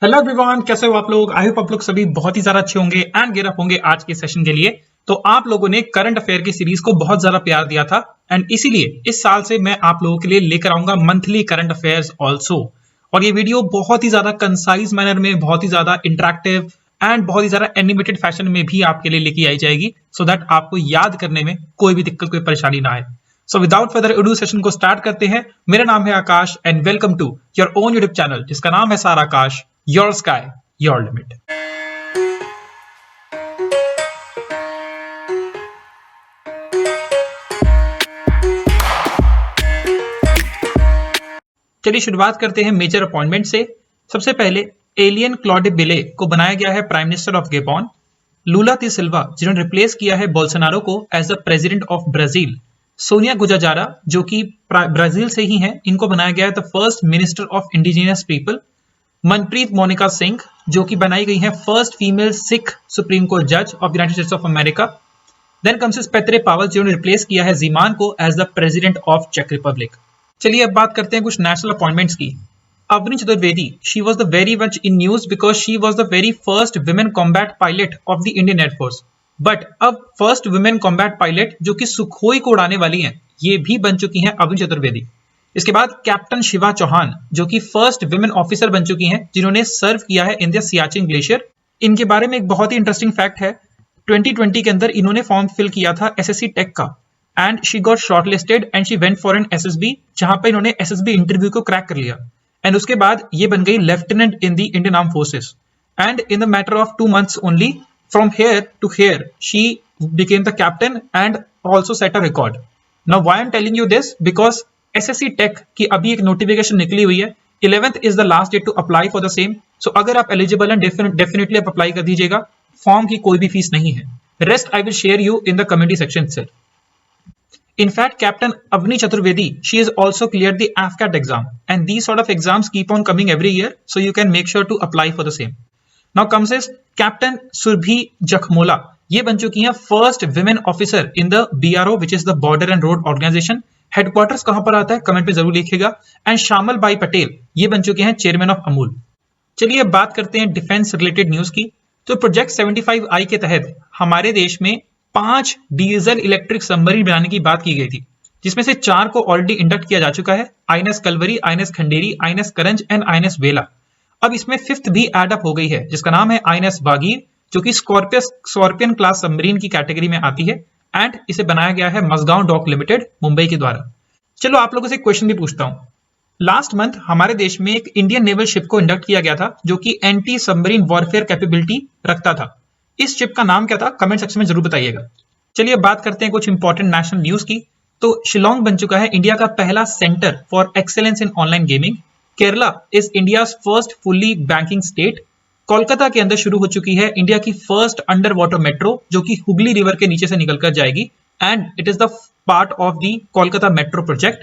Hello everyone, कैसे हो आप लोग। आई होप आप लोग सभी बहुत ही ज्यादा अच्छे होंगे एंड गेयर अप होंगे आज के सेशन के लिए। तो आप लोगों ने करंट अफेयर की सीरीज को बहुत ज्यादा प्यार दिया था एंड इसीलिए इस साल से मैं आप लोगों के लिए लेकर आऊंगा मंथली करंट अफेयर्स ऑल्सो। और ये वीडियो बहुत ही ज्यादा कंसाइज मैनर में, बहुत ही ज्यादा इंटरेक्टिव एंड बहुत ही ज्यादा एनिमेटेड फैशन में भी आपके लिए लेके आई जाएगी सो दैट आपको याद करने में कोई भी दिक्कत, कोई परेशानी ना आए। So without further ado session को स्टार्ट करते हैं। मेरा नाम है Aakash and welcome to your own YouTube channel जिसका नाम है Sara Aakash, your sky your limit. चलिए शुरुआत करते हैं मेजर अपॉइंटमेंट से। सबसे पहले एलियन क्लॉडे बिले को बनाया गया है prime minister of Gabon. Lula da Silva जिन्होंने रिप्लेस किया है बोल्सोनारो को as the president of Brazil. Sonia Guajajara जो कि ब्राजील से ही हैं, इनको बनाया गया है the first minister of indigenous people. Manpreet Monika Singh जो कि बनाई गई है first female Sikh supreme court जज of United States of America. Then comes is Petr Pavel जिन्होंने रिप्लेस किया है जीमान को एज द प्रेसिडेंट ऑफ चेक रिपब्लिक। चलिए अब बात करते हैं कुछ नेशनल अपॉइंटमेंट्स की। Avani Chaturvedi, she was the very much in news because she was the very first women combat pilot of the Indian air force. But अब फर्स्ट विमेन कॉम्बैट पायलट जो कि सुखोई को उड़ाने वाली हैं, ये भी बन चुकी हैं अवनी चतुर्वेदी। इसके बाद कैप्टन शिवा चौहान जो कि फर्स्ट विमेन ऑफिसर बन चुकी हैं जिन्होंने सर्व किया है इन द सियाचिन ग्लेशियर। इनके बारे में एक बहुत ही इंटरेस्टिंग फैक्ट है, 2020 के अंदर इन्होंने फॉर्म फिल किया था एसएससी टेक का and she got shortlisted and she went for an SSB, जहां पर इन्होंने एसएसबी इंटरव्यू को क्रैक कर लिया एंड उसके बाद ये बन गई lieutenant in the Indian arm forces and in the matter of 2 months only from here to here she became the captain and also set a record. Now why I am telling you this because SSC tech की अभी एक notification निकली हुई है, 11th is the last date to apply for the same. So अगर आप eligible हैं definitely आप अप्लाई कर दीजिएगा। फॉर्म की कोई भी फीस नहीं है। Rest I will share you in the community section से। In fact, Captain Avni Chaturvedi, she has also cleared the AFCAT exam and these sort of exams keep on coming every year, so you can make sure to apply for the same. Now comes is Captain Surbhi Jakhmola. ये बन चुकी हैं first women officer in the BRO which is the Border and Road Organization. Headquarters कहां पर आता है comment में जरूर लिखिएगा। एंड शामल बाई पटेल ये बन चुके हैं चेयरमैन ऑफ अमूल। चलिए अब बात करते हैं डिफेंस रिलेटेड न्यूज की। तो प्रोजेक्ट 75I के तहत हमारे देश में 5 डीजल इलेक्ट्रिक सबमरीन बनाने की बात की गई थी, जिसमें से 4 को ऑलरेडी इंडक्ट किया जा चुका है, INS Kalvari, INS Khanderi, INS Karanj and INS Vela. अब इसमें 5th भी एड अप हो गई है जिसका नाम है आईएनएस वागीर जो कि स्कॉर्पियन क्लास सबमरीन की कैटेगरी में आती है एंड इसे बनाया गया है मसगांव डॉक लिमिटेड मुंबई के द्वारा। चलो आप लोगों से क्वेश्चन भी पूछता हूं। लास्ट मंथ हमारे देश में एक इंडियन नेवल शिप को इंडक्ट किया गया था जो कि एंटी सबमरीन वॉरफेयर कैपेबिलिटी रखता था। इस शिप का नाम क्या था कमेंट सेक्शन में जरूर बताइएगा। चलिए अब बात करते हैं कुछ इंपॉर्टेंट नेशनल न्यूज की। तो शिलोंग बन चुका है इंडिया का पहला centre for excellence in online gaming. Kerala is India first fully banking state. Kolkata के अंदर शुरू हो चुकी है इंडिया की फर्स्ट अंडर वाटर मेट्रो जो कि हुगली रिवर के नीचे से निकलकर जाएगी and it is the part of the Kolkata metro project.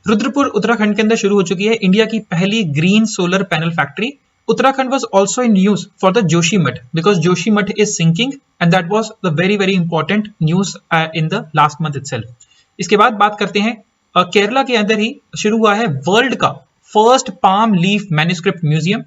Rudrapur Uttarakhand के अंदर शुरू हो चुकी है इंडिया की पहली green solar panel factory. Uttarakhand was also in news for the Joshimath because Joshimath is sinking and that was the very important news in the last month itself. इसके बाद बात करते हैं केरला के अंदर ही शुरू हुआ है वर्ल्ड का first palm leaf manuscript museum.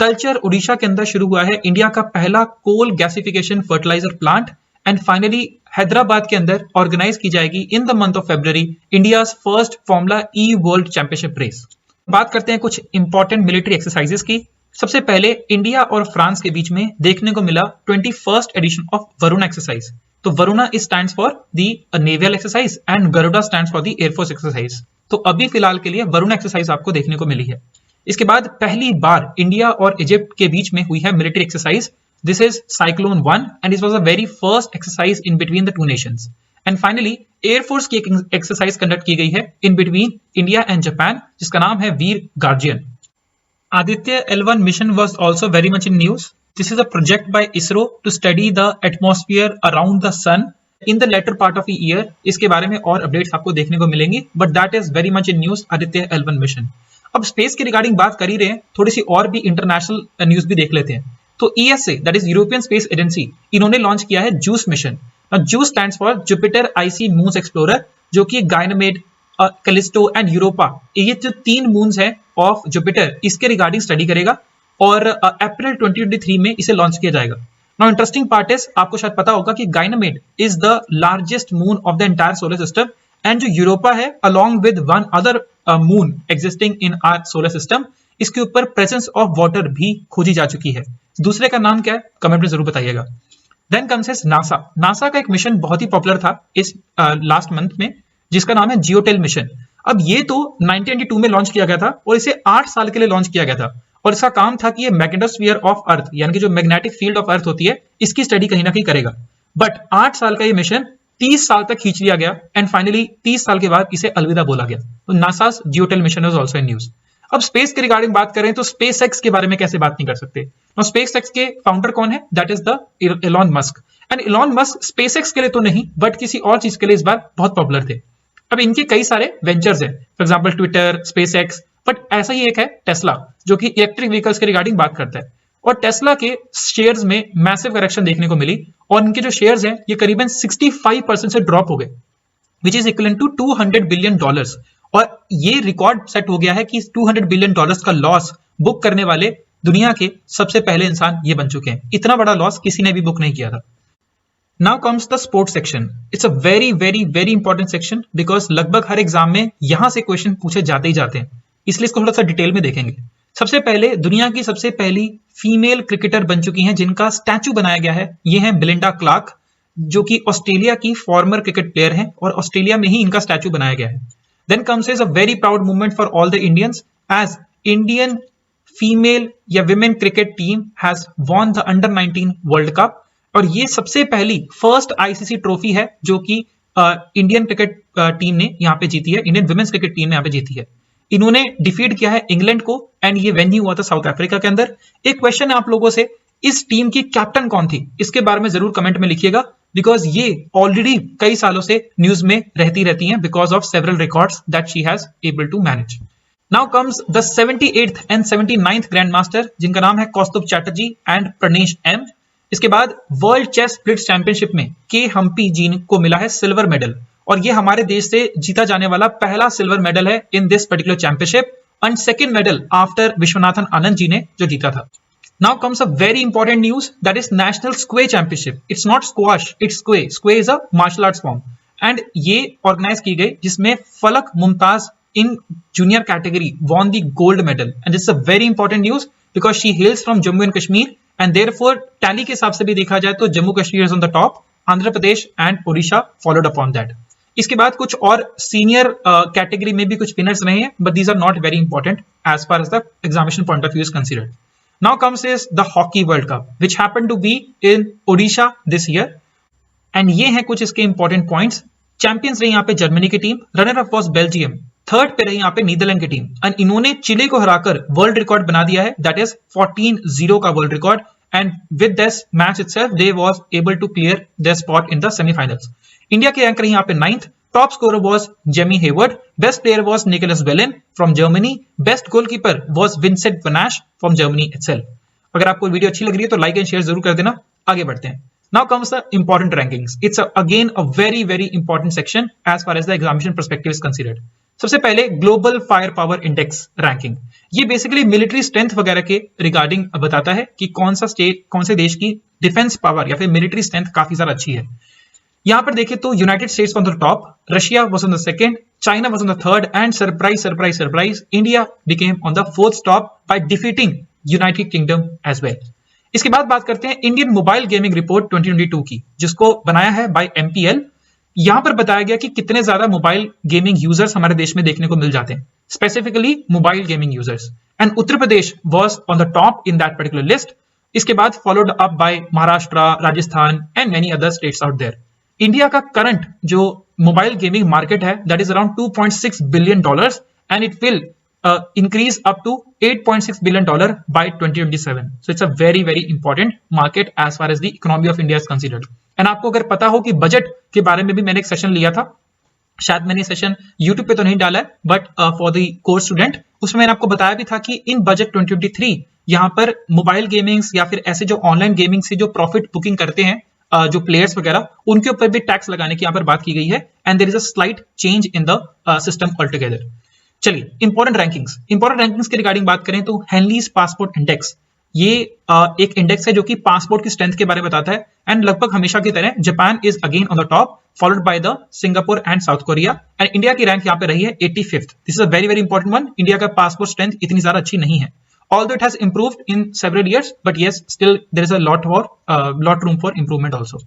Talcher Odisha के अंदर शुरू हुआ है इंडिया का पहला coal gasification fertiliser plant and finally Hyderabad के अंदर ऑर्गेनाइज की जाएगी in the month of February India first formula E world championship race. बात करते हैं कुछ इंपॉर्टेंट मिलिट्री एक्सरसाइजेस की। सबसे पहले इंडिया और फ्रांस के बीच में देखने को मिला 21st addition of Varuna exercise. तो Varuna is stands for the naval exercise and Garuda stands for the air force exercise. तो अभी फिलहाल के लिए वरुणा एक्सरसाइज आपको देखने को मिली है। इसके बाद पहली बार इंडिया और इजिप्ट के बीच में हुई है military exercise. This is cyclone 1 and this was the very first exercise in between the 2 Nations. And finally air force की एक एक्सरसाइज कंडक्ट की गई है in between India and Japan जिसका नाम है वीर guardian. Aditya L1 mission was also very much in news. This is a project by ISRO to study the atmosphere around the sun in the latter part of the year. इसके बारे में और updates आपको देखने को मिलेंगी but that is very much in news Aditya L1 mission. अब space के रिगार्डिंग बात कर ही रहे हैं, थोड़ी सी और भी इंटरनेशनल न्यूज भी देख लेते हैं। तो ESA that is European space agency, इन्होंने लॉन्च किया है juice mission. Juice stands for Jupiter IC moons explorer जो कि गायनामेड, कैलिस्टो एंड यूरोपा, ये जो 3 मून्स हैं ऑफ जुपिटर इसके रिगार्डिंग स्टडी करेगा और अप्रैल 2023 में इसे लॉन्च किया जाएगा। नाउ इंटरेस्टिंग पार्ट इज, आपको शायद पता होगा कि Ganymede is the largest moon of the entire solar system, and जो यूरोपा है along with one other moon existing in our solar system, इसके ऊपर प्रेजेंस ऑफ वाटर भी खोजी जा चुकी है। दूसरे का नाम क्या है, कमेंट में जरूर बताइएगा। Then comes is NASA. NASA का एक मिशन बहुत ही पॉपुलर था इस लास्ट मंथ में, जिसका नाम है जियोटेल मिशन। अब ये तो 1992 में लॉन्च किया गया था और इसे 8 साल के लिए लॉन्च किया गया था, और इसका काम था कि ये मैग्नेटोस्फीयर ऑफ अर्थ, यानी कि जो मैग्नेटिक फील्ड ऑफ अर्थ होती है, इसकी स्टडी कहीं ना कहीं करेगा। बट 8 साल का ये मिशन 30 साल तक खींच लिया गया, एंड फाइनली 30 साल के बाद इसे अलविदा बोला गया। तो NASA जियोटेल mission is also in news. अब स्पेस के रिगार्डिंग बात करें तो स्पेस एक्स के बारे में कैसे बात नहीं कर सकते। तो स्पेस एक्स के फाउंडर कौन है, that is the Elon Musk. And Elon Musk space x के लिए तो नहीं, बट किसी और चीज के लिए इस बार बहुत पॉपुलर थे। अब इनके कई सारे वेंचर्स हैं, for example Twitter, space x, but ऐसा ही एक है टेस्ला, जो कि इलेक्ट्रिक व्हीकल्स के रिगार्डिंग बात करता है। और टेस्ला के शेयर्स में मैसिव करेक्शन देखने को मिली, और इनके जो शेयर्स हैं ये करीबन 65% से ड्रॉप हो गए, which is equal to $200 billion. और ये रिकॉर्ड सेट हो गया है कि $200 बिलियन का लॉस बुक करने वाले दुनिया के सबसे पहले इंसान ये बन चुके हैं। इतना बड़ा लॉस किसी ने भी बुक नहीं किया था। Now comes the sports section. It's a very very very important section, because लगभग हर एग्जाम में यहां से क्वेश्चन पूछे जाते ही जाते हैं, इसलिए इसको थोड़ा सा डिटेल में देखेंगे। सबसे पहले दुनिया की सबसे पहली फीमेल क्रिकेटर बन चुकी हैं जिनका स्टैचू बनाया गया है, ये है बिलिंडा क्लार्क, जो कि ऑस्ट्रेलिया की फॉर्मर क्रिकेट प्लेयर हैं, और ऑस्ट्रेलिया में ही इनका स्टैचू बनाया गया है। Then comes is a very proud moment for all the Indians, as Indian female या women cricket team has won the Under-19 World Cup, और ये सबसे पहली फर्स्ट आईसीसी ट्रॉफी है जो कि इंडियन क्रिकेट टीम ने यहाँ पे जीती है, इंडियन वुमेन्स क्रिकेट टीम ने यहाँ पे जीती है। इन्होंने डिफीट किया है इंग्लैंड को, एंड ये वेन्यू हुआ था साउथ अफ्रीका के अंदर। एक क्वेश्चन है आप लोगों से, इस टीम की कैप्टन कौन थी, इसके बारे में जरूर कमेंट में लिखिएगा, बिकॉज ये ऑलरेडी कई सालों से न्यूज में रहती हैं because of several records that she has able to manage. Now comes the 78th and 79th grand master, जिनका नाम है कौस्तुभ चैटर्जी एंड प्रणेश एम। इसके बाद वर्ल्ड चेस ब्लिट्ज चैंपियनशिप में के हम्पी जी को मिला है सिल्वर मेडल, और ये हमारे देश से जीता जाने वाला पहला सिल्वर मेडल है in this particular championship, and second medal after Viswanathan Anand ji ने जो जीता था। Now comes a very important news, that is National Square Championship. It's not squash, it's square. Square is a martial arts form. And ये organize की गई जिसमें फलक Mumtaz in junior category won the gold medal. And this is a very important news because she hails from Jammu and Kashmir, and therefore tally के हिसाब से भी देखा जाए तो Jammu Kashmir is on the top, Andhra Pradesh and Odisha followed upon that. इसके बाद कुछ और सीनियर कैटेगरी में भी कुछ विनर्स रहे हैं, but these are not very important as far as the examination point of view is considered. Now comes is the Hockey World Cup, which happened to be in Odisha this year. And ये हैं कुछ इसके important points. Champions रही यहाँ पे Germany की team, runner up was Belgium, third पे रही यहाँ पे नीदरलैंड की टीम, एंड इन्होंने चिली को हराकर वर्ल्ड रिकॉर्ड बना दिया है, दैट इज 14-0 का world record, and with this match itself they was able to clear their spot in the semifinals. India के रैंक रही यहाँ पे 9th, top scorer was Jamie Hayward, best player was Nicholas Wellen from Germany, best goalkeeper was Vincent Van Asch from Germany itself. अगर आपको video अच्छी लग रही है तो लाइक एंड शेयर जरूर कर देना। आगे बढ़ते हैं। Now comes the important rankings. It's again a very very important section as far as the examination perspective is considered. सबसे पहले global fire power index ranking, ये बेसिकली मिलिट्री स्ट्रेंथ वगैरह के रिगार्डिंग बताता है कि कौन से देश की डिफेंस पावर या फिर मिलिट्री स्ट्रेंथ काफी ज्यादा अच्छी है। यहां पर देखें तो United States on the top, Russia was on the second, China was on the third, and surprise India became on the fourth top by defeating United Kingdom as well. इसके बाद बात करते हैं इंडियन मोबाइल गेमिंग रिपोर्ट 2022 की, जिसको बनाया है bye MPL। यहां पर बताया गया कि कितने ज्यादा मोबाइल गेमिंग यूजर्स हमारे देश में देखने को मिल जाते हैं, specifically mobile gaming users, and Uttar Pradesh was on the top in that particular list. इसके बाद followed up by Maharashtra, Rajasthan and many other states out there. India का करंट जो मोबाइल गेमिंग मार्केट है that is around $2.6 billion, and it will increase up to $8.6 billion by 2027. So it's a very very important market as far as the economy of India is considered. And आपको अगर पता हो कि budget के बारे में भी मैंने एक सेशन लिया था, शायद मैंने सेशन YouTube पे तो नहीं डाला है, but for the course student उसमें मैंने आपको बताया भी था कि इन बजट 2023 यहाँ पर मोबाइल गेमिंग्स या फिर ऐसे जो ऑनलाइन गेमिंग से जो प्रॉफिट बुकिंग करते हैं जो प्लेयर्स वगैरह, उनके ऊपर भी टैक्स लगाने की यहाँ पर बात की गई है, and there is a slight change in the system all together. चलिए इंपॉर्टेंट रैंकिंग्स के रिगार्डिंग बात करें तो हेनलीज पासपोर्ट इंडेक्स ये एक इंडेक्स है जो कि पासपोर्ट की स्ट्रेंथ के बारे में बताता है, एंड लगभग हमेशा की तरह Japan is again on the top, followed by the Singapore and south Korea, and India की रैंक यहाँ पे रही है 85th। This is a very very important one. India का पासपोर्ट स्ट्रेंथ इतनी ज्यादा अच्छी नहीं है, although it has improved in several years, but yes, still there is a lot room for improvement also.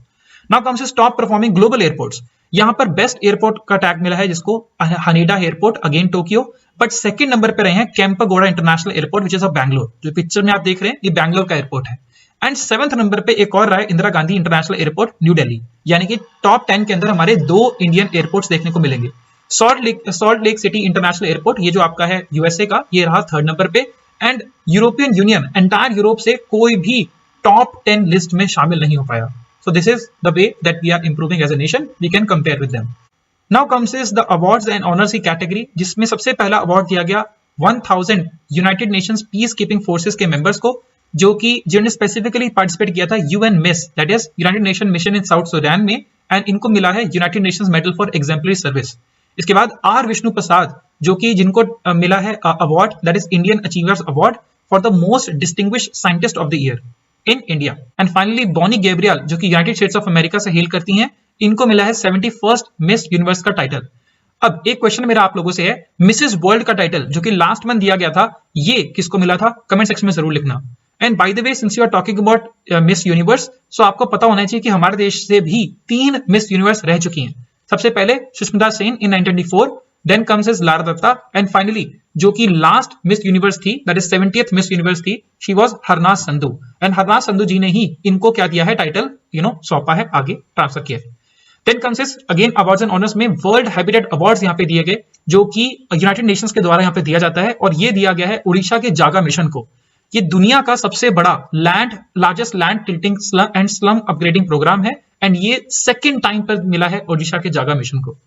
Now comes is top performing global airports. यहाँ पर best airport का tag मिला है जिसको Haneda airport, again Tokyo, but second number पे रहे हैं Kempegowda international airport which is of Bangalore. जो पिक्चर में आप देख रहे हैं ये बैंगलोर का एयरपोर्ट है। एंड सेवंथ नंबर पे एक और रहा है Indira Gandhi international airport new Delhi. यानी कि टॉप 10 के अंदर हमारे 2 इंडियन एयरपोर्ट्स देखने को मिलेंगे। Salt lake city international airport, ये जो आपका है यूएसए का, ये रहा थर्ड नंबर पे। And European union, entire Europe से कोई भी टॉप 10 लिस्ट में शामिल नहीं हो पाया। So this is the way that we are improving as a nation. We can compare with them. Now comes is the awards and honors की category, जिसमें सबसे पहला अवार्ड दिया गया 1000 United Nations peace keeping forces के members को, जो कि जिन्होंने स्पेसिफिकली पार्टिसिपेट किया था UN miss, that is United nation mission in south Sudan में, एंड इनको मिला है United Nations medal for exemplary service. इसके बाद आर विष्णु प्रसाद, जो कि जिनको मिला है award that is Indian achievers award for the most distinguished scientist of the year in India. And finally Bonnie Gabriel, जो कि यूनाइटेड स्टेट्स ऑफ अमेरिका से हेल करती हैं, इनको मिला है 71st मिस यूनिवर्स का टाइटल। अब एक क्वेश्चन मेरा आप लोगों से है, मिसेस वर्ल्ड का टाइटल जो कि लास्ट मंथ दिया गया था, ये किसको मिला था? कमेंट सेक्शन में जरूर लिखना। And by the way, since you are talking about Miss Universe, so आपको पता होना चाहिए कि हमारे देश से भी 3 मिस यूनिवर्स रह चुकी हैं। सबसे पहले Sushmita Sen in 1994, then comes is Lara Dutta, and finally जो कि लास्ट मिस यूनिवर्स थी, that is 70th Miss Universe थी, she was Harnaaz Sandhu. And Harnaaz Sandhu ji ने ही इनको क्या दिया है टाइटल, सौंपा है, आगे ट्रांसफर किया है। Then comes is again awards and honours में वर्ल्ड हैबिटेट अवार्ड्स यहाँ पे दिए गए, जो कि यूनाइटेड नेशंस के द्वारा यहाँ पे दिया जाता है, और ये दिया गया है उड़ीसा के जागा मिशन को। ये दुनिया का सबसे बड़ा largest land titling and slum upgrading programme है, एंड ये सेकेंड टाइम पर मिला है उड़ीसा के जागा मिशन को।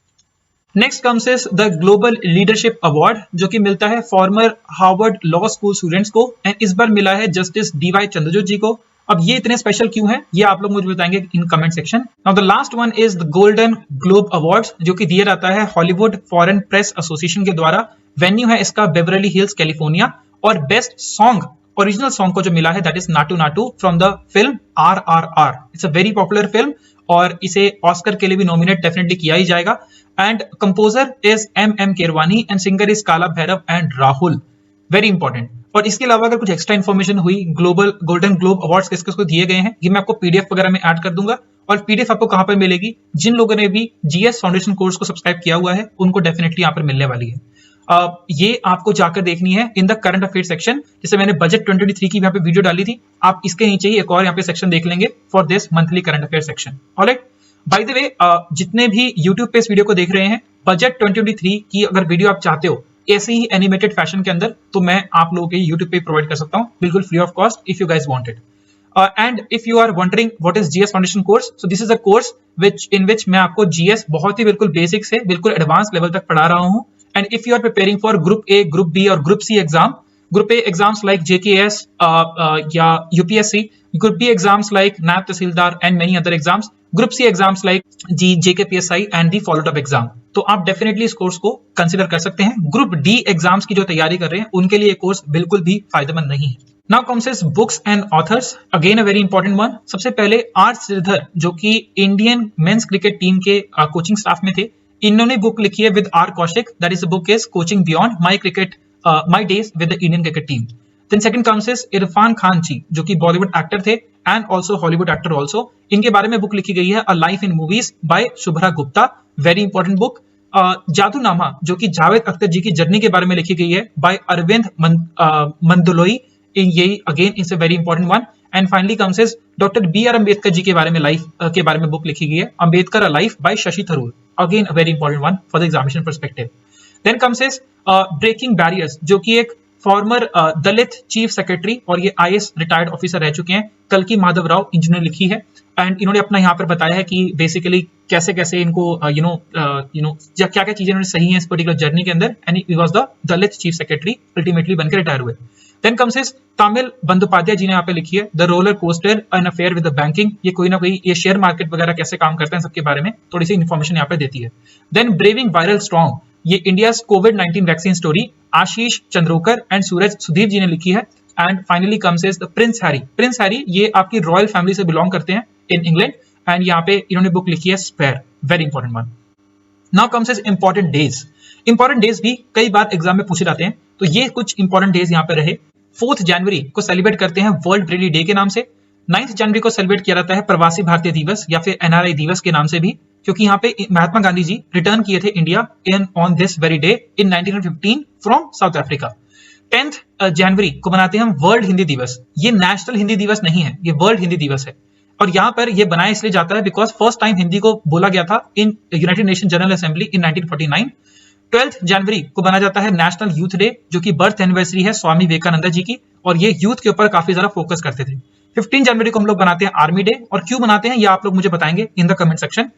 Next comes is the global leadership award, जो कि मिलता है former Harvard law school students को, एंड इस बार मिला है जस्टिस डीवाई चंद्रचूड़ जी को। अब ये इतने स्पेशल क्यों है, ये आप लोग मुझे बताएंगे in comment section. Now the last one is the golden globe awards, जो कि दिया जाता है हॉलीवुड फॉरेन प्रेस एसोसिएशन के द्वारा। वेन्यू है इसका बेवरली हिल्स कैलिफोर्निया, और बेस्ट सॉन्ग, ओरिजिनल सॉन्ग को जो मिला है that is Naatu Naatu from the film RRR। It's a very popular film, और इसे ऑस्कर के लिए भी नॉमिनेट डेफिनेटली किया ही जाएगा। And composer is MM Keeravani, and singer is Kaala Bhairava and Rahul. Very important. और इसके अलावा अगर कुछ एक्स्ट्रा इन्फॉर्मेशन हुई ग्लोबल गोल्डन ग्लोब अवार्ड्स किस किसको दिए गए हैं, ये मैं आपको PDF वगैरह में ऐड कर दूंगा। और PDF आपको कहां पर मिलेगी? जिन लोगों ने भी GS फाउंडेशन कोर्स को सब्सक्राइब किया हुआ है उनको डेफिनेटली यहाँ पर मिलने वाली है। ये आपको जाकर देखनी है in the current affair section. जैसे मैंने बजट 2023 की यहाँ पे वीडियो डाली थी, आप इसके नीचे ही एक और यहाँ पे सेक्शन देख लेंगे for this monthly current affair section. Alright, bye the वे, जितने भी YouTube पे इस वीडियो को देख रहे हैं, बजट 2023 की अगर वीडियो आप चाहते हो ऐसे ही एनिमेटेड फैशन के अंदर, तो मैं आप लोगों के YouTube पे प्रोवाइड कर सकता हूँ, बिल्कुल free of cost, if you guys want it. And if you are wondering what is GS foundation course, so this is a course in which मैं आपको GS बहुत ही बिल्कुल बेसिक से बिल्कुल एडवांस लेवल तक पढ़ा रहा हूँ। And if you are preparing for Group A, Group B or Group C exam, Group A exams like JKS या UPSC, Group B exams like NAB Tahsildar and many other exams, Group C exams like JKPSI and the followed up exam, तो आप definitely इस course को consider कर सकते हैं। Group D exams की जो तैयारी कर रहे हैं उनके लिए कोर्स बिल्कुल भी फायदेमंद नहीं है। Now comes is books and authors, again a very important one. सबसे पहले R श्रीधर, जो कि इंडियन मेंस क्रिकेट टीम के कोचिंग स्टाफ में थे, इन्होंने बुक लिखी है with R Kaushik, that is the book is coaching beyond my days with the Indian cricket team. Then second comes is Irfan Khan ji, जो कि बॉलीवुड एक्टर थे and also Hollywood actor also. इनके बारे में बुक लिखी गई है a life in movies by Shubhra Gupta, very important book. Jadunama, जो कि जावेद अख्तर जी की जर्नी के बारे में लिखी गई है बाय अरविंद मंदलोई, ये again is a very important one. And finally comes is doctor BR Ambedkar ji के बारे में लाइफ के बारे में बुक लिखी गई है, Ambedkar a life by Shashi Tharoor, again a very important one for the examination perspective. Then comes is breaking barriers, जो कि एक फॉर्मर दलित चीफ सेक्रेटरी और ये IAS रिटायर्ड ऑफिसर रह चुके हैं, कल्की माधव राव इंजीनियर लिखी है। एंड इन्होंने अपना यहाँ पर बताया है कि बेसिकली कैसे कैसे इनको क्या क्या चीजें इन्होंने सही है इस पर्टिकुलर जर्नी के अंदर, and he was the Dalit chief secretary, ultimately बनकर रिटायर हुए। Then comes is Tamal Bandyopadhyay ji ने यहाँ पे लिखी है the roller coaster an affair with the banking, ये कोई ना कोई ये शेयर मार्केट वगैरह कैसे काम करते हैं सबके बारे में थोड़ी सी इन्फॉर्मेशन यहाँ पे देती है। देन ब्रेविंग वायरल स्ट्रॉन्ग, ये इंडिया कोविड-19 vaccine story, Aashish Chandorkar and Suraj Sudhir ji ने लिखी है। And finally comes is the Prince Harry. Prince Harry ये आपकी रॉयल फैमिली से बिलोंग करते हैं इन इंग्लैंड, एंड यहाँ पे इन्होंने बुक लिखी है spare, very important one. Now comes is important days. Important days भी कई बार एग्जाम में पूछे जाते हैं, तो ये कुछ इंपॉर्टेंट डेज यहाँ पे रहे। 4 जनवरी को सेलिब्रेट करते हैं वर्ल्ड ब्रेली डे के नाम से। 9 जनवरी को सेलिब्रेट किया जाता है प्रवासी भारतीय दिवस या फिर एनआरआई दिवस के नाम से भी, क्योंकि यहाँ पे महात्मा गांधी जी रिटर्न किए थे India in on this very day in 1915 from south Africa. 10 जनवरी को मनाते हैं हम वर्ल्ड हिंदी दिवस। ये नेशनल हिंदी दिवस नहीं है, ये वर्ल्ड हिंदी दिवस है, और यहाँ पर ये बनाया इसलिए जाता है बिकॉज फर्स्ट टाइम हिंदी को बोला गया था in United nation general assembly in 1949। 12 जनवरी को बना जाता है नेशनल यूथ डे, जो कि बर्थ एनिवर्सरी है स्वामी विवेकानंद जी की, और ये यूथ के ऊपर काफी ज्यादा फोकस करते थे। 15 जनवरी को हम लोग बनाते हैं आर्मी डे, और क्यों बनाते हैं ये आप लोग मुझे बताएंगे इन द कमेंट सेक्शन।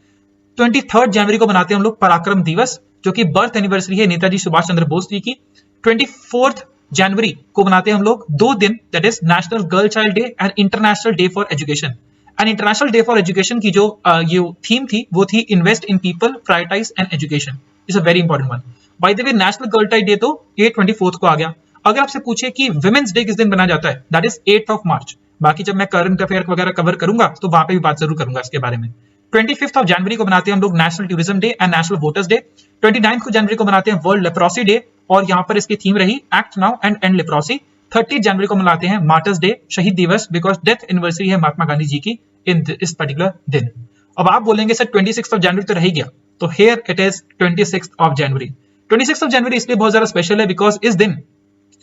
23 जनवरी को बनाते हैं हम लोग पराक्रम दिवस, जो कि बर्थ एनिवर्सरी है नेताजी सुभाष चंद्र बोस जी की। 24 जनवरी को बनाते हैं हम लोग 2 दिन, that is national girl child day and international day for education. And international day for education की जो ये थीम थी वो थी invest in people, prioritise and education. Is a very important one. By the way national girl child day तो ये 24 को आ गया। अगर आपसे पूछे कि विमेंस डे किस दिन बनाया जाता है, दैट इज 8 मार्च। बाकी जब मैं करंट अफेयर वगैरह कवर करूंगा तो वहां पे भी बात जरूर करूंगा इसके बारे में। 25 जनवरी को बनाते हैं हम लोग national tourism day and national voters day. 29 जनवरी को बनाते हैं वर्ल्ड लेप्रोसी डे, और यहाँ पर इसकी थीम रही act now and and leprosy. 30 जनवरी को मनाते हैं मार्टर्स डे, शहीद दिवस, बिकॉज डेथ एनिवर्सरी है महात्मा गांधी जी की इन इस पर्टिकुलर दिन। अब आप बोलेंगे सर 26 जनवरी तो रह गया, तो हियर इट इज 26 जनवरी। 26 जनवरी इसलिए बहुत ज्यादा स्पेशल है बिकॉज इस दिन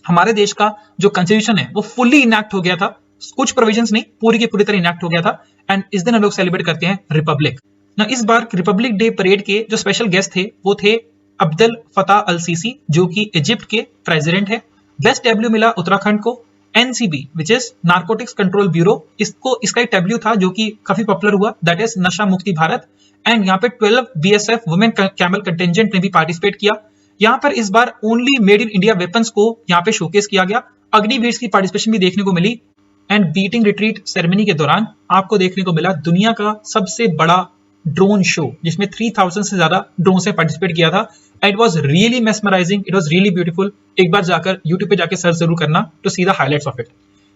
हमारे देश का जो कॉन्स्टिट्यूशन है वो फुल्ली इनैक्ट हो गया था, कुछ प्रोविजंस नहीं, पूरी की पूरी तरह इनैक्ट हो गया था, एंड इस दिन हम लोग सेलिब्रेट करते हैं रिपब्लिक। ना इस बार रिपब्लिक डे परेड के जो स्पेशल गेस्ट थे वो थे अब्दुल फताह अल सीसी, जो कि इजिप्ट के प्रेसिडेंट है। बेस्ट टैब्लू मिला उत्तराखंड को। NCB which is narcotics control bureau, इसका एक टैब्लू था जो कि काफी पॉपुलर हुआ, दैट इज नशा मुक्ति भारत। एंड यहाँ पे 12 बीएसएफ वुमेन कैमल कंटिंजेंट ने भी पार्टिसिपेट किया। यहाँ पर इस बार only made in India weapons को यहाँ पे शोकेस किया गया। अग्निवीर की पार्टिसिपेशन भी देखने को मिली। एंड बीटिंग रिट्रीट सेरेमनी के दौरान आपको देखने को मिला दुनिया का सबसे बड़ा ड्रोन शो, जिसमें 3000 से ज्यादा ड्रोन से पार्टिसिपेट किया था। It was really mesmerising, it was really beautiful. एक बार जाकर यूट्यूब पे जाकर सर्च जरूर करना to see the highlights of it.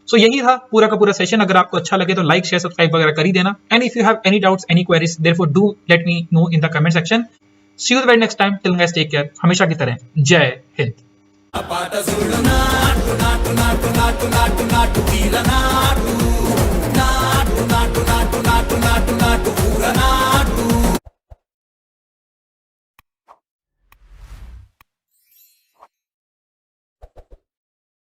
So यही था पूरा का पूरा सेशन। अगर आपको अच्छा लगे तो लाइक शेयर सब्सक्राइब वगैरह कर ही देना। And if you have any doubts any queries therefore do let me know in the comment section. See you the very next time. Till guys take care. हमेशा की तरह जय हिंद।